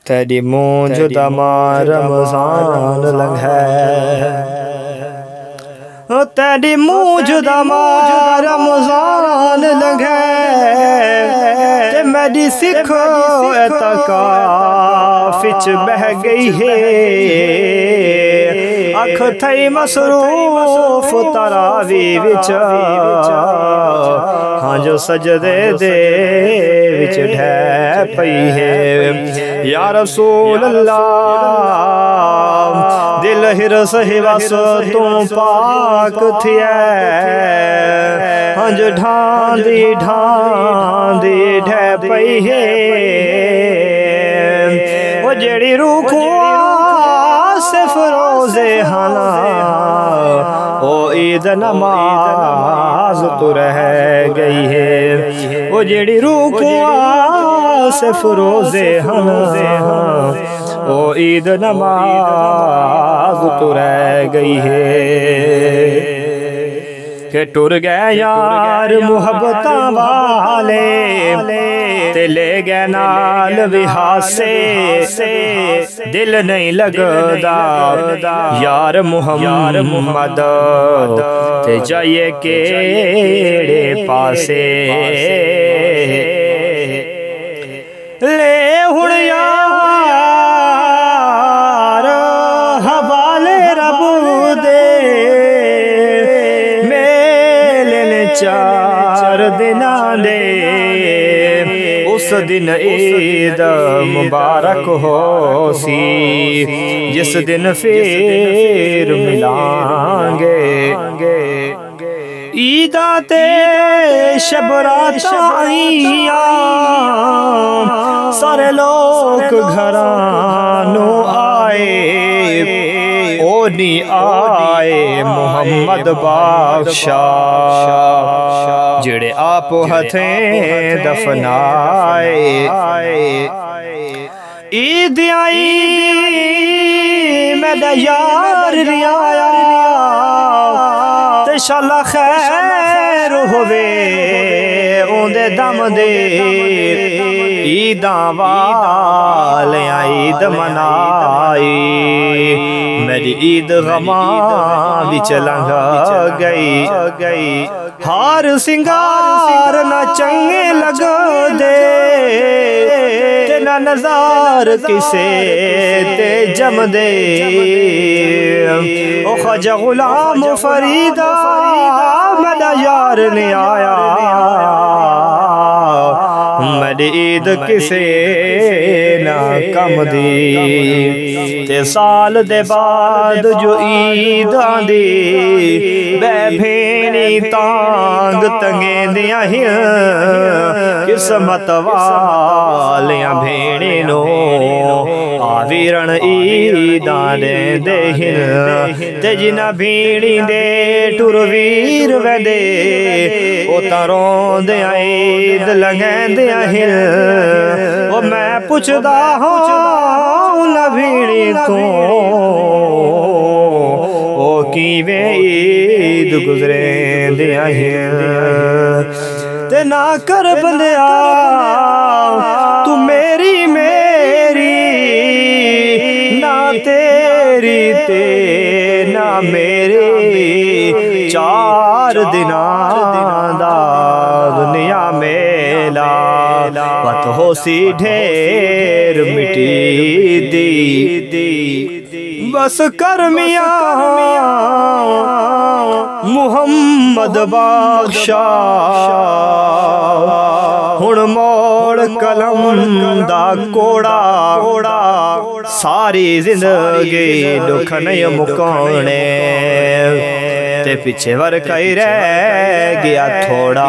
تیری مونج دما رمضان لنگھے تیری مونج دما رمضان لنگھے تے میری سکھ اعتکاف وچ بہ گئی ہے اکھ تھئی مصروف تراویح وچ ہاں جو سجدے دے وچ ڈھے پئی ہے یا رسول اللہ دل ہرس ہواس تو پاک تھیے ہاں جو ڈھاندی ڈھے پئی ہے وہ جڑی روکھوں صرف روزے ہانا او عید نماز تو رہ گئی ہے وہ جڑی روکھوں صرف روزے ہانا او عید نماز تو رہ گئی ہے کہ ٹر گئے یار محبتاں والے تے لے گئے نال وحاسے دل نہیں لگدا یار محمد تے جائیے کیڑے پاسے لے ہن یار حوالے رب دے چار دناں دے اس دن عید مبارک ہو سی جس دن پھر ملائیں گے عیداں تے شب رات آئیاں سارے لوگ گھرانوں آئے نہیں آئے محمد بادشاہ جڑے آپ ہتھیں دفنائے عید آئی میرا یار ریایا تے انشاءاللہ خیر ہوئے اوندے دم دے عیداں والیاں عید منائی میری عید غماں وچ لنگھ گئی ہار سنگار نہ چنگے لگ دے تے نہ نظار کسے تے جم دے او خواجہ غلام فریدہ میرا یار نہیں آیا میری عید کسے نہ کم دی تے سال دے بعد جو عید آندی بے بھینی تانگ تنگیں دیاں ہی قسمت والیاں بھینی نو آویرن عیداں دے ہن تے جنہ بھینی دے ٹر ویر ویندے او تاروں دے عید لنگیں دیاں ہن او میں پوچھدا ہوں نہ بھینی تو او کیویں عید گزریں دیاں ہن تے نہ کر بندیا تو میری نہ تیری تے نہ میری چار دناں دا دنیا میلا وقت ہو سی ڈھیر مٹی دی بس کر میاں محمد بادشاہ ہن موڑ قلم دا کوڑا ساری زندگی دکھ نہیں مکانے تے پیچھے ورکائی رہ گیا تھوڑا